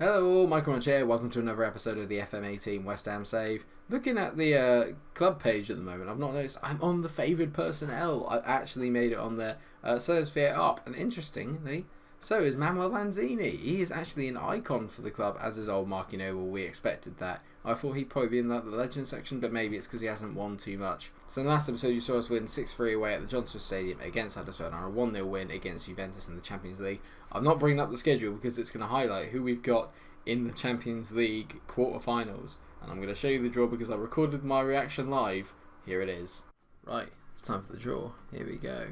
Hello, MikeRo here. Welcome to another episode of the FM18 West Ham Save. Looking at the club page at the moment, I've not noticed I'm on the favoured personnel. I actually made it on there. So is Fiat up, and interestingly, so is Manuel Lanzini. He is actually an icon for the club, as is old Marky Noble. We expected that. I thought he'd probably be in like the legend section, but maybe it's because he hasn't won too much. So in the last episode, you saw us win 6-3 away at the Johnson Stadium against Huddersfield, and a 1-0 win against Juventus in the Champions League. I'm not bringing up the schedule because it's going to highlight who we've got in the Champions League quarterfinals, and I'm going to show you the draw because I recorded my reaction live. Here it is. Right, it's time for the draw. Here we go.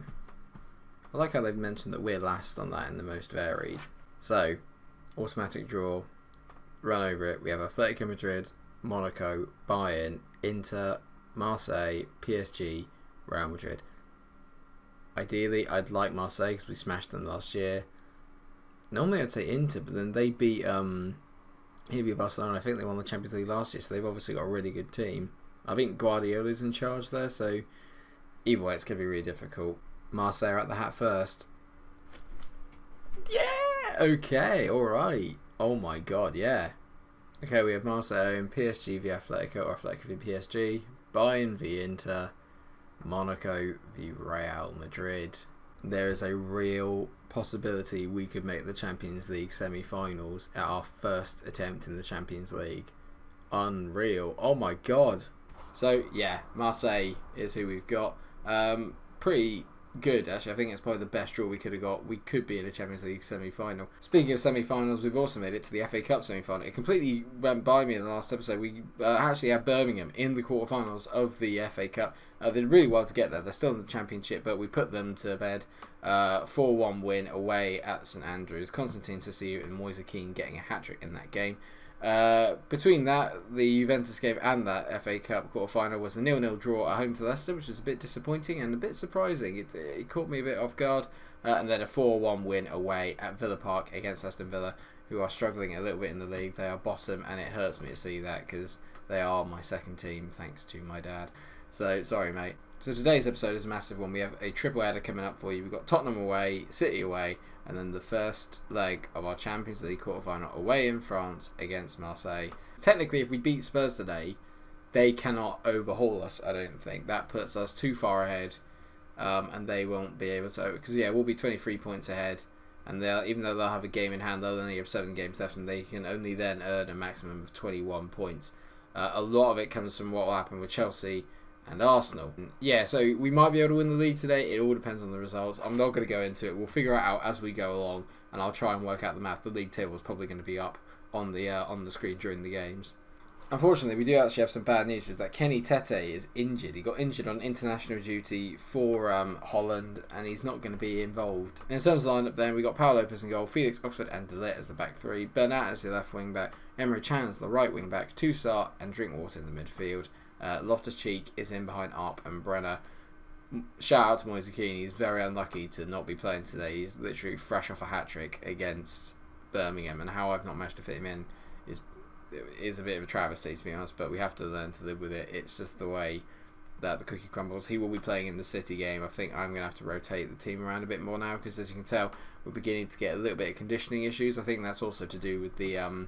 I like how they've mentioned that we're last on that in the most varied. So, automatic draw, run over it. We have Atletico Madrid, Monaco, Bayern, Inter, Marseille, PSG, Real Madrid. Ideally, I'd like Marseille because we smashed them last year. Normally I'd say Inter, but then they beat Barcelona. I think they won the Champions League last year, so they've obviously got a really good team. I think Guardiola's in charge there, so either way it's going to be really difficult. Marseille are at the hat first. Yeah! Okay, alright. Oh my god, yeah. Okay, we have Marseille and PSG v Atletico, or Atletico v PSG, Bayern v Inter, Monaco v Real Madrid. There is a real possibility we could make the Champions League semi-finals at our first attempt in the Champions League. Unreal. Oh my god. So yeah, Marseille is who we've got. Pretty good actually. I think it's probably the best draw we could have got. We could be in a Champions League semi-final. Speaking of semi-finals, we've also made it to the FA Cup semi-final. It completely went by me in the last episode. We actually had Birmingham in the quarterfinals of the FA Cup. They did really well to get there. They're still in the Championship, but we put them to bed. 4-1 win away at St Andrews. Constantine Sissou and Moise Kean getting a hat-trick in that game. Between that, the Juventus game and that FA Cup quarter-final was a 0-0 draw at home to Leicester, which was a bit disappointing and a bit surprising. It caught me a bit off guard. And then a 4-1 win away at Villa Park against Aston Villa, who are struggling a little bit in the league. They are bottom, and it hurts me to see that because they are my second team, thanks to my dad. So, sorry, mate. So today's episode is a massive one. We have a triple header coming up for you. We've got Tottenham away, City away, and then the first leg of our Champions League quarterfinal away in France against Marseille. Technically, if we beat Spurs today, they cannot overhaul us, I don't think. That puts us too far ahead, and they won't be able to, because yeah, we'll be 23 points ahead, and even though they'll have a game in hand, they'll only have 7 games left, and they can only then earn a maximum of 21 points. A lot of it comes from what will happen with Chelsea and Arsenal. Yeah, so we might be able to win the league today. It all depends on the results. I'm not going to go into it. We'll figure it out as we go along, and I'll try and work out the math. The league table is probably going to be up on the screen during the games. Unfortunately, we do actually have some bad news, is that Kenny Tete is injured. He got injured on international duty for Holland, and he's not going to be involved. In terms of the lineup then, we got Paul Lopez in goal, Felix Oxford and De Ligt as the back three, Bernat as the left wing back, Emre Can as the right wing back, Toussaint and Drinkwater in the midfield. Loftus-Cheek is in behind Arp and Brenner. Shout out to Moise Kean. He's very unlucky to not be playing today. He's literally fresh off a hat-trick against Birmingham, and how I've not managed to fit him in is a bit of a travesty, to be honest, but we have to learn to live with it. It's just the way that the cookie crumbles. He will be playing in the City game. I think I'm going to have to rotate the team around a bit more now, because as you can tell, we're beginning to get a little bit of conditioning issues. I think that's also to do with the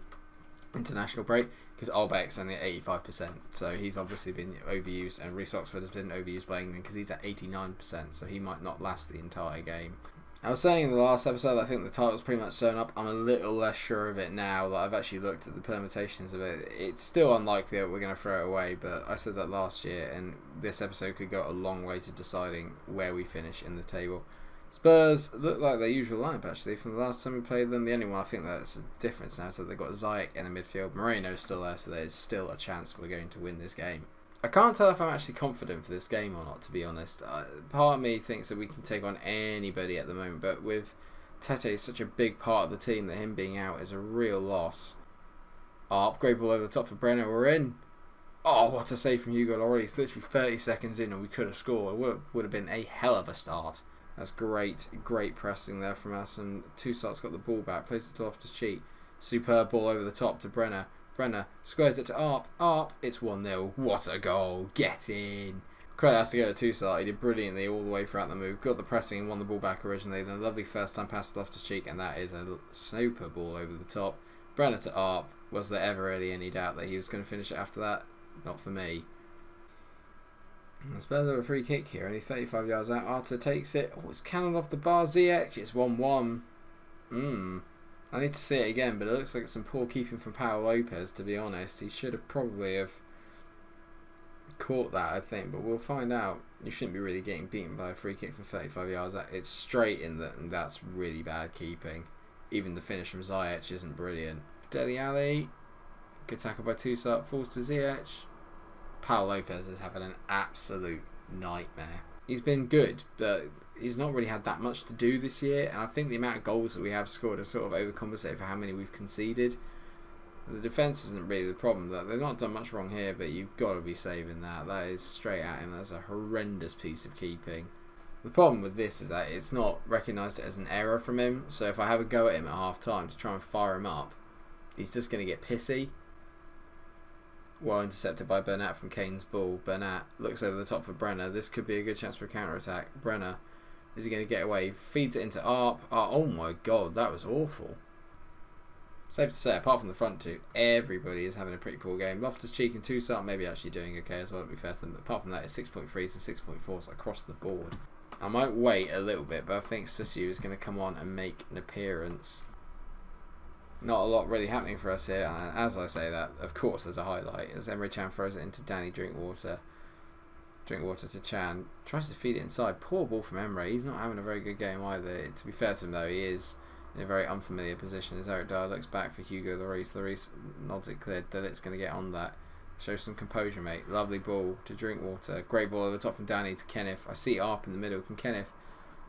international break, because Albeck's only at 85%, so he's obviously been overused, and Reece Oxford has been overused by England because he's at 89%, so he might not last the entire game. I was saying in the last episode, I think the title's pretty much sewn up. I'm a little less sure of it now that I've actually looked at the permutations of it. It's still unlikely that we're going to throw it away, but I said that last year, and this episode could go a long way to deciding where we finish in the table. Spurs look like their usual lineup actually from the last time we played them. The only one I think that's a difference now is that they've got Ziyech in the midfield. Moreno's still there, so there's still a chance we're going to win this game. I can't tell if I'm actually confident for this game or not, to be honest. Part of me thinks that we can take on anybody at the moment, but with Tete such a big part of the team that him being out is a real loss. Upgrade ball over the top for Brenner, we're in. Oh, what a save from Hugo Lloris. It's literally 30 seconds in and we could have scored. It would have been a hell of a start. That's great pressing there from us, and Toussaint's got the ball back, plays it to Loftus-Cheek. Superb ball over the top to Brenner. Brenner squares it to Arp. It's 1-0. What a goal. Get in. Credit has to go to Toussaint. He did brilliantly all the way throughout the move. Got the pressing and won the ball back originally. Then a lovely first time pass to Loftus-Cheek, and that is a snooper ball over the top. Brenner to Arp. Was there ever really any doubt that he was going to finish it after that? Not for me. Spurs have a free kick here, only 35 yards out. Arthur takes it. Oh, it's cannoned off the bar. Ziyech. It's 1-1. I need to see it again, but it looks like it's some poor keeping from Paulo Lopez, to be honest. He should have probably have caught that, I think, but we'll find out. You shouldn't be really getting beaten by a free kick from 35 yards. It's straight in that, and that's really bad keeping. Even the finish from Ziyech isn't brilliant. Dele Alli. Good tackle by Toussaint. Falls to Ziyech. Paulo Lopez is having an absolute nightmare. He's been good, but he's not really had that much to do this year, and I think the amount of goals that we have scored has sort of overcompensated for how many we've conceded. The defence isn't really the problem. They've not done much wrong here, but you've got to be saving that. That is straight at him. That's a horrendous piece of keeping. The problem with this is that it's not recognised as an error from him, so if I have a go at him at half time to try and fire him up, he's just going to get pissy. Well intercepted by Bernat from Kane's ball. Bernat looks over the top for Brenner. This could be a good chance for a counter-attack. Brenner, is he going to get away? Feeds it into Arp. Oh my god, that was awful. Safe to say, apart from the front two, everybody is having a pretty poor game. Loftus-Cheek and Toussaint maybe actually doing okay as well, to be fair to them. But apart from that, it's 6.3s and 6.4s across the board. I might wait a little bit, but I think Susu is going to come on and make an appearance. Not a lot really happening for us here, and as I say that, of course there's a highlight as Emre Can throws it into Danny Drinkwater. Drinkwater to Chan, tries to feed it inside. Poor ball from Emre. He's not having a very good game either. To be fair to him though, he is in a very unfamiliar position as Eric Dyer looks back for Hugo Lloris. Lloris nods it clear. Delit's going to get on that. Show some composure, mate. Lovely ball to Drinkwater. Great ball over the top from Danny to Kenneth. I see Arp in the middle. Can Kenneth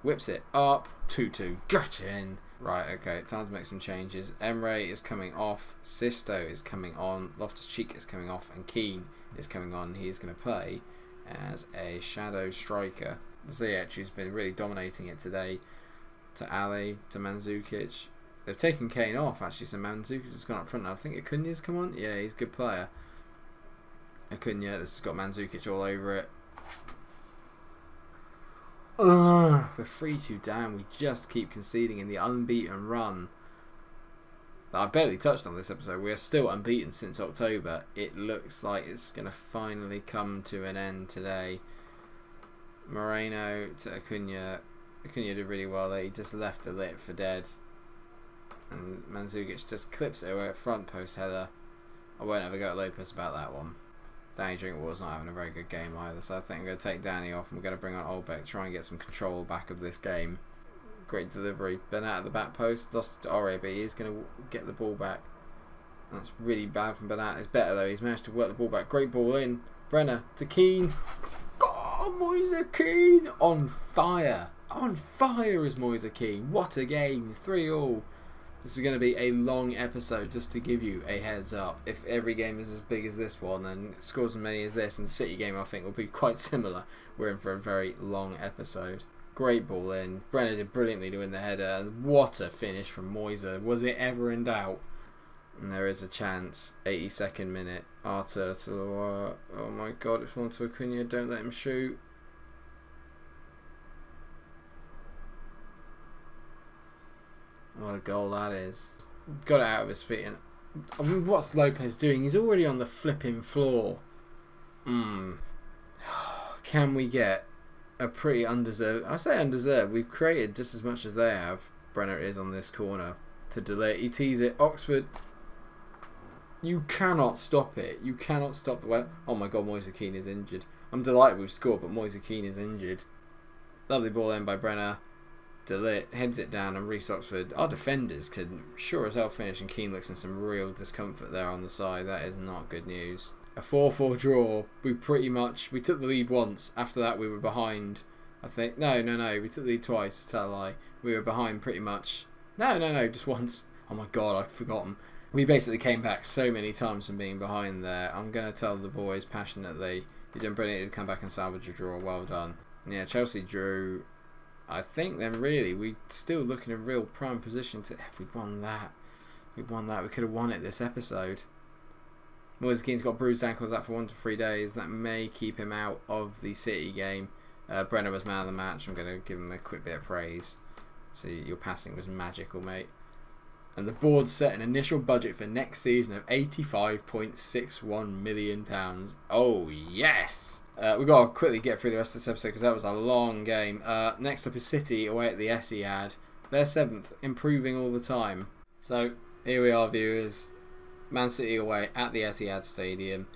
whips it up? 2-2. Gotcha in. Right, okay, time to make some changes. Emre is coming off, Sisto is coming on, Loftus-Cheek is coming off, and Keane is coming on. He's going to play as a shadow striker. Ziyech, who's been really dominating it today, to Ali, to Mandzukic. They've taken Kane off, actually, so Mandzukic has gone up front now. I think Acunha's come on. Yeah, he's a good player. Acunha, this has got Mandzukic all over it. We're 3-2 down. We just keep conceding in the unbeaten run that I barely touched on this episode. We are still unbeaten since October. It looks like it's going to finally come to an end today. Moreno to Acunha. Acunha did really well there. He just left the lip for dead. And Mandzukic just clips it away at front post header. I won't ever go at Lopez about that one. Danny Drinkwater's not having a very good game either, so I think I'm going to take Danny off and we're going to bring on Olbeck, try and get some control back of this game. Great delivery. Bernat at the back post, lost it to Aurier, but he's going to get the ball back. That's really bad from Bernat. It's better though, he's managed to work the ball back. Great ball in. Brenner to Keane. Oh, Moise Keane! On fire! On fire is Moise Keane. What a game. 3-3. This is going to be a long episode, just to give you a heads up. If every game is as big as this one and scores as many as this, and the City game I think will be quite similar, we're in for a very long episode. Great ball in. Brenner did brilliantly to win the header, and what a finish from Moise. Was it ever in doubt? And there is a chance. 82nd minute. Arthur to Loire. Oh my god, it's one to Acunha. Don't let him shoot. What a goal that is. Got it out of his feet. And I mean, what's Lopez doing? He's already on the flipping floor. Can we get a pretty undeserved... I say undeserved. We've created just as much as they have. Brenner is on this corner. To delay. He tees it. Oxford. You cannot stop it. You cannot stop the way... Oh my god, Moise Keane is injured. I'm delighted we've scored, but Moise Keane is injured. Lovely ball in by Brenner. Delit heads it down, and Reece Oxford, our defenders, could sure as hell finish, and Keane looks in some real discomfort there on the side. That is not good news. A 4-4 draw. We took the lead once. After that we were behind, I think. No, we took the lead twice, tell a lie. We were behind pretty much. No, just once. Oh my god, I'd forgotten. We basically came back so many times from being behind there. I'm going to tell the boys passionately, you've done brilliant to come back and salvage a draw. Well done. Yeah, Chelsea drew. I think then really we still look in a real prime position to... If we'd won that, we could have won it this episode. Moise Keane's got bruised ankles out for 1 to 3 days. That may keep him out of the City game. Brenner was man of the match. I'm going to give him a quick bit of praise. So your passing was magical, mate. And the board set an initial budget for next season of £85.61 million. Oh, yes! We've got to quickly get through the rest of this episode because that was a long game. Next up is City away at the Etihad. They're 7th, improving all the time. So, here we are, viewers. Man City away at the Etihad Stadium.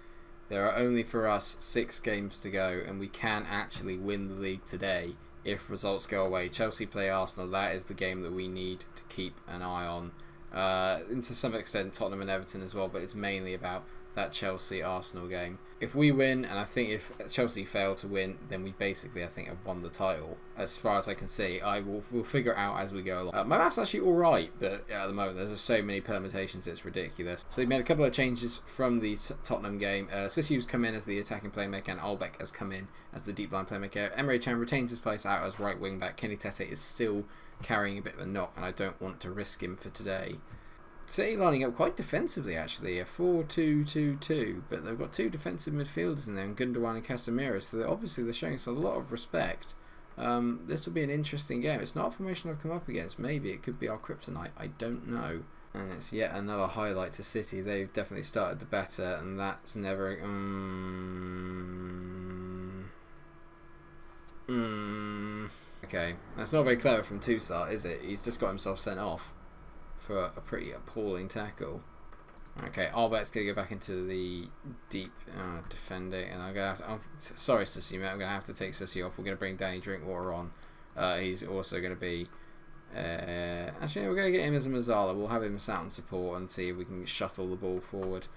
There are only for us 6 games to go, and we can actually win the league today if results go away. Chelsea play Arsenal. That is the game that we need to keep an eye on. And to some extent Tottenham and Everton as well, but it's mainly about that Chelsea-Arsenal game. If we win, and I think if Chelsea fail to win, then we basically, I think, have won the title. As far as I can see, we'll figure it out as we go along. My math's actually alright, but at the moment there's just so many permutations, it's ridiculous. So he made a couple of changes from the Tottenham game. Sissy's come in as the attacking playmaker, and Albeck has come in as the deep line playmaker. Emre Can retains his place out as right wing back. Kenny Tete is still carrying a bit of a knock, and I don't want to risk him for today. City lining up quite defensively, actually, a 4-2-2-2, but they've got 2 defensive midfielders in there, Gundogan and Casemiro, so they're showing us a lot of respect. This will be an interesting game. It's not a formation I've come up against. Maybe it could be our kryptonite. I don't know. And it's yet another highlight to City. They've definitely started the better, and that's never... Okay, that's not very clever from Toussaint, is it? He's just got himself sent off for a pretty appalling tackle. Okay, Albert's going to go back into the deep defending, and I'm going to have to... sorry, Sissy, mate, I'm going to have to take Sissy off. We're going to bring Danny Drinkwater on. He's also going to be... actually, we're going to get him as a Mazzala. We'll have him sat on support and see if we can shuttle the ball forward.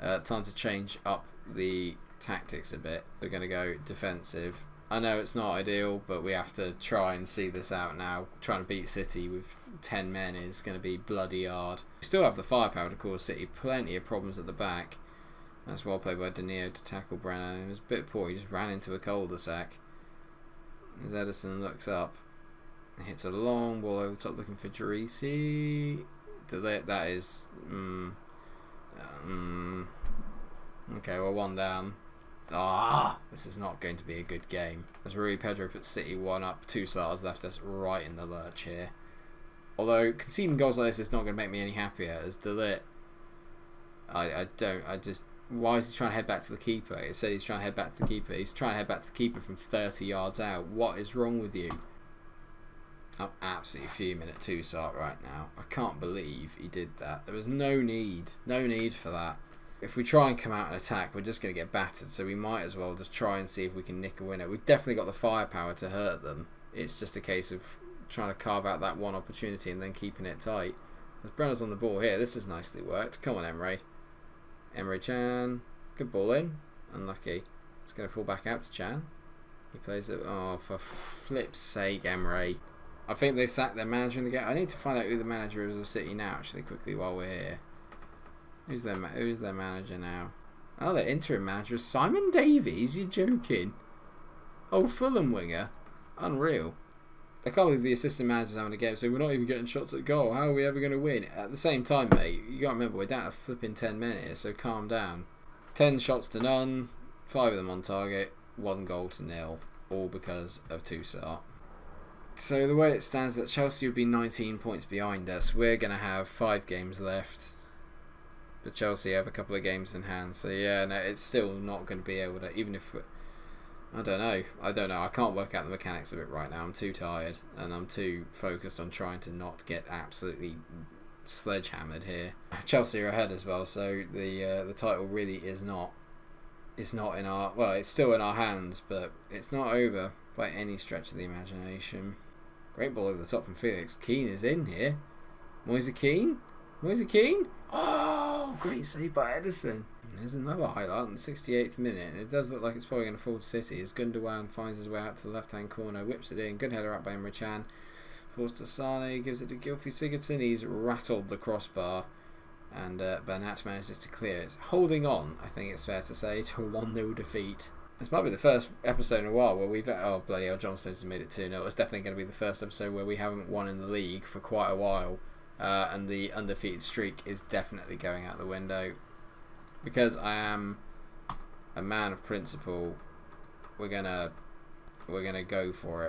Time to change up the tactics a bit. We're going to go defensive. I know it's not ideal, but we have to try and see this out now. Trying to beat City with 10 men is going to be bloody hard. We still have the firepower to cause City plenty of problems at the back. That's well played by De Niro to tackle Brenner. It was a bit poor. He just ran into a cul-de-sac. As Edison looks up, hits a long ball over the top looking for Jerisi. That is... Okay, we're 1 down. This is not going to be a good game. As Rui Pedro puts City 1 up, Toussaint has left us right in the lurch here. Although conceding goals like this is not going to make me any happier. As De Ligt, why is he trying to head back to the keeper? It said he's trying to head back to the keeper. He's trying to head back to the keeper from 30 yards out. What is wrong with you? I'm absolutely fuming at Toussaint right now. I can't believe he did that. There was no need for that. If we try and come out and attack, we're just going to get battered, so we might as well just try and see if we can nick a winner. We've definitely got the firepower to hurt them. It's just a case of trying to carve out that one opportunity and then keeping it tight. As Brenner's on the ball here, this has nicely worked. Come on, Emre. Emre Can. Good ball in. Unlucky. It's going to fall back out to Can. He plays it. Oh, for flip's sake, Emre. I think they sacked their manager in the game. I need to find out who the manager is of City now, actually, quickly, while we're here. Who's their manager now? Oh, their interim manager is Simon Davies. You're joking? Oh, Fulham winger. Unreal. I can't believe the assistant manager's having a game, so we're not even getting shots at goal. How are we ever going to win? At the same time, mate, you got to remember, we're down to flipping 10 men here, so calm down. 10 shots to none, 5 of them on target, 1 goal to 0, all because of Toussaint. So the way it stands, that Chelsea would be 19 points behind us. We're going to have 5 games left. But Chelsea have a couple of games in hand, so yeah, no, it's still not going to be able to, even if I don't know, I can't work out the mechanics of it right now. I'm too tired, and I'm too focused on trying to not get absolutely sledgehammered here. Chelsea are ahead as well, so the title really is not, it's not in our, well, it's still in our hands, but it's not over by any stretch of the imagination. Great ball over the top from Felix. Keane is in here. Moise Keane? Oh, great save by Edison. There's another highlight in the 68th minute, and it does look like it's probably going to fall to City as Gundogan finds his way out to the left-hand corner, whips it in, good header up by Emre Can, falls to Sane, gives it to Gylfi Sigurdsson. He's rattled the crossbar, and Bernat manages to clear it. Holding on, I think it's fair to say, to a 1-0 defeat. This might be the first episode in a while where we've... Oh, bloody hell, John Stones has made it 2-0. It's definitely going to be the first episode where we haven't won in the league for quite a while. And the undefeated streak is definitely going out the window. Because I am a man of principle, we're gonna go for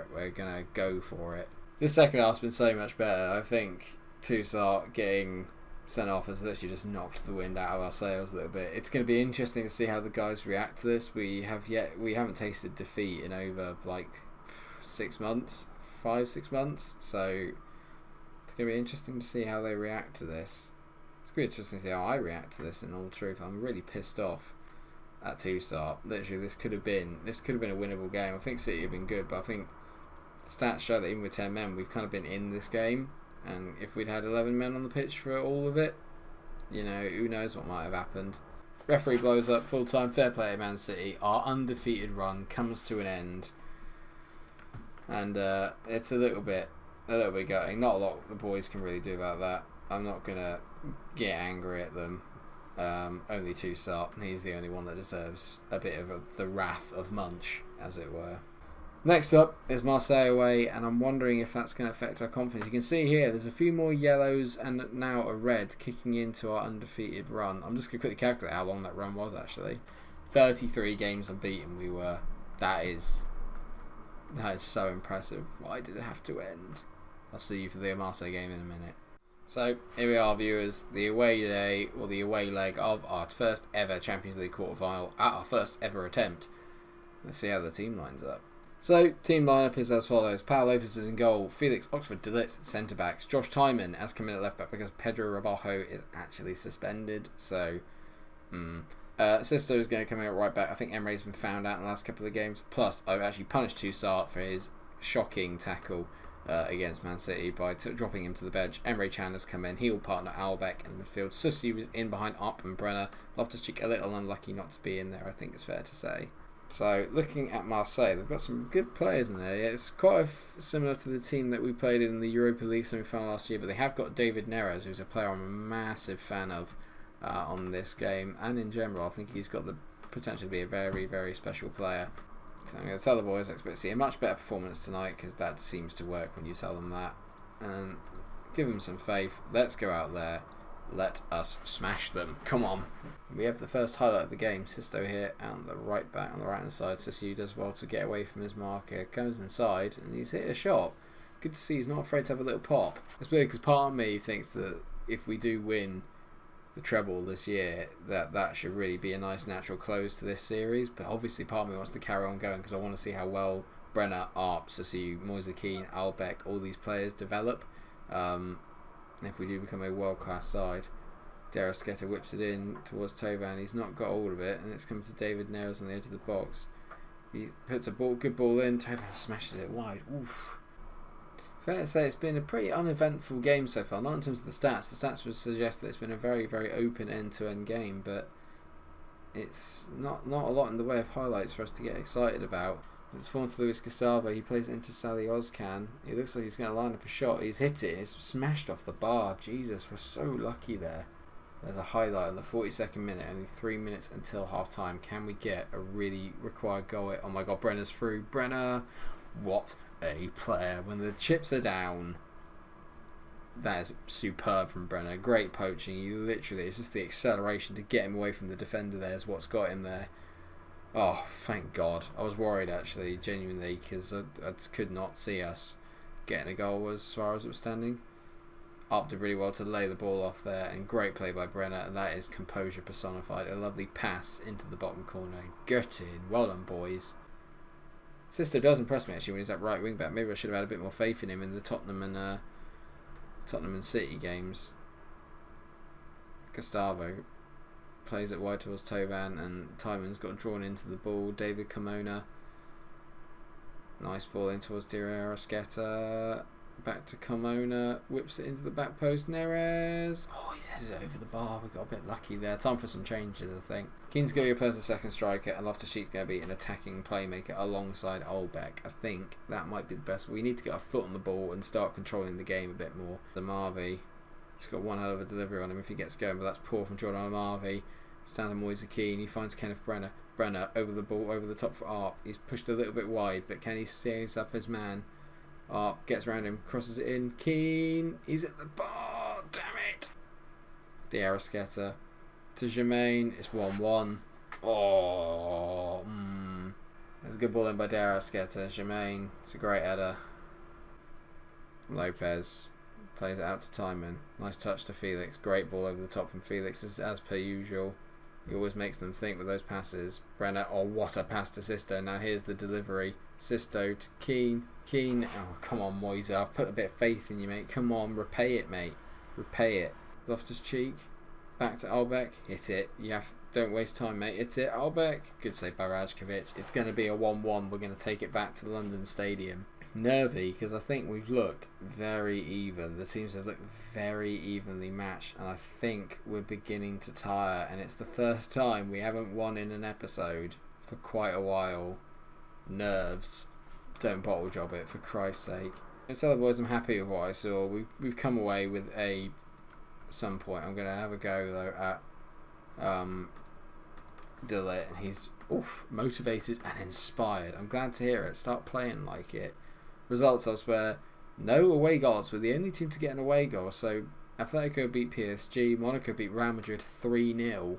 it. This second half's been so much better. I think Toussaint getting sent off has literally just knocked the wind out of our sails a little bit. It's going to be interesting to see how the guys react to this. We haven't tasted defeat in over like 6 months, 5-6 months. So it's going to be interesting to see how they react to this. It's going to be interesting to see how I react to this. In all truth, I'm really pissed off at Toussaint. Literally, this could have been a winnable game. I think City have been good, but I think the stats show that even with 10 men, we've kind of been in this game. And if we'd had 11 men on the pitch for all of it, who knows what might have happened. Referee blows up, full time, fair play at Man City. Our undefeated run comes to an end, and it's a little bit gutting. Not a lot the boys can really do about that. I'm not gonna get angry at them. Only Toussaint. He's the only one that deserves a bit of the wrath of Munch, as it were. Next up is Marseille away, and I'm wondering if that's going to affect our confidence. You can see here there's a few more yellows and now a red kicking into our undefeated run. I'm just going to quickly calculate how long that run was actually. 33 games unbeaten we were. That is so impressive. Why did it have to end? I'll see you for the Marseille game in a minute. So here we are, viewers. The away day, or the away leg of our first ever Champions League quarterfinal at our first ever attempt. Let's see how the team lines up. So, team lineup is as follows. Pau Lopez is in goal. Felix Oxford De Ligt at centre backs. Josh Tymon has come in at left back because Pedro Rabajo is actually suspended. So, Sisto is going to come in at right back. I think Emre's been found out in the last couple of games. Plus, I've actually punished Toussaint for his shocking tackle against Man City by dropping him to the bench. Emre Can has come in. He will partner Albeck in the midfield. Susi was in behind Arp and Brenner. Loftus-Cheek a little unlucky not to be in there, I think it's fair to say. So, looking at Marseille, they've got some good players in there. It's quite similar to the team that we played in the Europa League semi-final last year, but they have got David Neres, who's a player I'm a massive fan of on this game, and in general. I think he's got the potential to be a very, very special player. So I'm going to tell the boys I expect to see a much better performance tonight, because that seems to work when you tell them that. And give them some faith. Let's go out there. Let us smash them. Come on. We have the first highlight of the game. Sisto here on the right back, on the right hand side. Sisto does well to get away from his marker. Goes inside and he's hit a shot. Good to see he's not afraid to have a little pop. It's weird because part of me thinks that if we do win the treble this year, that should really be a nice natural close to this series. But obviously part of me wants to carry on going because I want to see how well Brenner, Arp, Sisto, Moise Kean, Albeck, all these players develop. If we do become a world-class side. Darasqueta whips it in towards Tovan. He's not got all of it, and it's coming to David Neres on the edge of the box. He puts a good ball in. Tovan smashes it wide. Oof. Fair to say it's been a pretty uneventful game so far. Not in terms of the stats. The stats would suggest that it's been a very, very open end-to-end game, but it's not a lot in the way of highlights for us to get excited about. It's fallen to Luis Gustavo. He plays it into Sally Ozcan. He looks like he's going to line up a shot. He's hit it. It's smashed off the bar. Jesus, we're so lucky there. There's a highlight on the 42nd minute. Only 3 minutes until half time. Can we get a really required goal? Oh my god, Brenner's through. Brenner, what a player. When the chips are down, that is superb from Brenner. Great poaching. He literally, it's just the acceleration to get him away from the defender there is what's got him there. Oh, thank God. I was worried, actually, genuinely, because I just could not see us getting a goal as far as it was standing. Up did really well to lay the ball off there, and great play by Brenner, and that is composure personified. A lovely pass into the bottom corner. Get in. Well done, boys. Sisto does impress me, actually, when he's at right wing back. Maybe I should have had a bit more faith in him in the Tottenham and City games. Gustavo plays it wide towards Tovan, and Tymon's got drawn into the ball. David Carmona, nice ball in towards Darasqueta, back to Carmona, whips it into the back post. Neres, oh, he's headed it over the bar. We got a bit lucky there. Time for some changes, I think. Keane's going to be a second striker, and Loftus-Cheek's going to be an attacking playmaker alongside Albeck. I think that might be the best. We need to get our foot on the ball and start controlling the game a bit more. Zamarvi, he's got one hell of a delivery on him if he gets going, but that's poor from Jordan Marvi. Stands on Moise Kean. He finds Kenneth Brenner. Brenner over the ball, over the top for Arp. He's pushed a little bit wide, but can he stays up his man? Arp gets around him, crosses it in. Kean, he's at the bar. Damn it! Darasqueta to Jermaine. It's 1-1. Oh, there's a good ball in by Darasqueta. Jermaine, it's a great header. Lopez Plays it out to Timon. Nice touch to Felix. Great ball over the top from Felix, as per usual. He always makes them think with those passes. Brenner, oh, what a pass to Sisto. Now here's the delivery. Sisto to Keane. Keane, oh, come on, Moise. I've put a bit of faith in you, mate. Come on, repay it, mate. Repay it. Loftus-Cheek. Back to Albeck. Hit it. Don't waste time, mate. Hit it. Albeck. Good save by Rajkovic. It's going to be a 1-1. We're going to take it back to the London Stadium. Nervy, because I think we've looked very even. The teams have looked very evenly matched, and I think we're beginning to tire, and it's the first time we haven't won in an episode for quite a while. Nerves. Don't bottle job it, for Christ's sake. And so, boys, I'm happy with what I saw. We've come away with some point. I'm going to have a go, though, at Dillet, and he's motivated and inspired. I'm glad to hear it. Start playing like it. Results elsewhere. No away goals. We're the only team to get an away goal. So Atletico beat PSG. Monaco beat Real Madrid 3-0.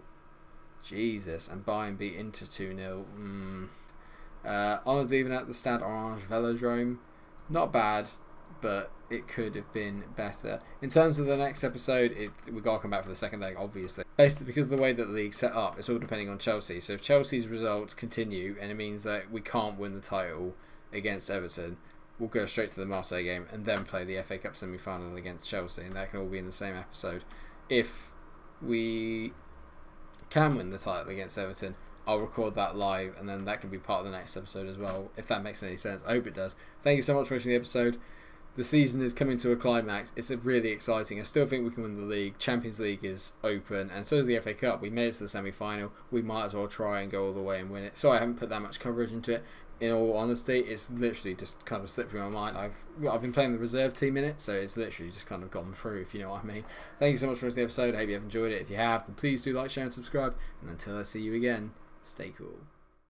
Jesus. And Bayern beat Inter 2-0. Honours even at the Stade Orange Velodrome. Not bad, but it could have been better. In terms of the next episode, we've got to come back for the second leg, obviously. Basically, because of the way that the league's set up, it's all depending on Chelsea. So if Chelsea's results continue, and it means that we can't win the title against Everton, we'll go straight to the Marseille game and then play the FA Cup semi-final against Chelsea, and that can all be in the same episode. If we can win the title against Everton, I'll record that live, and then that can be part of the next episode as well, if that makes any sense. I hope it does. Thank you so much for watching the episode. The season is coming to a climax. It's really exciting. I still think we can win the league. Champions League is open, and so is the FA Cup. We made it to the semi-final. We might as well try and go all the way and win it. So I haven't put that much coverage into it. In all honesty, it's literally just kind of slipped through my mind. I've been playing the reserve team in it, so it's literally just kind of gone through, if you know what I mean. Thank you so much for watching the episode. I hope you have enjoyed it. If you have, then please do like, share, and subscribe. And until I see you again, stay cool.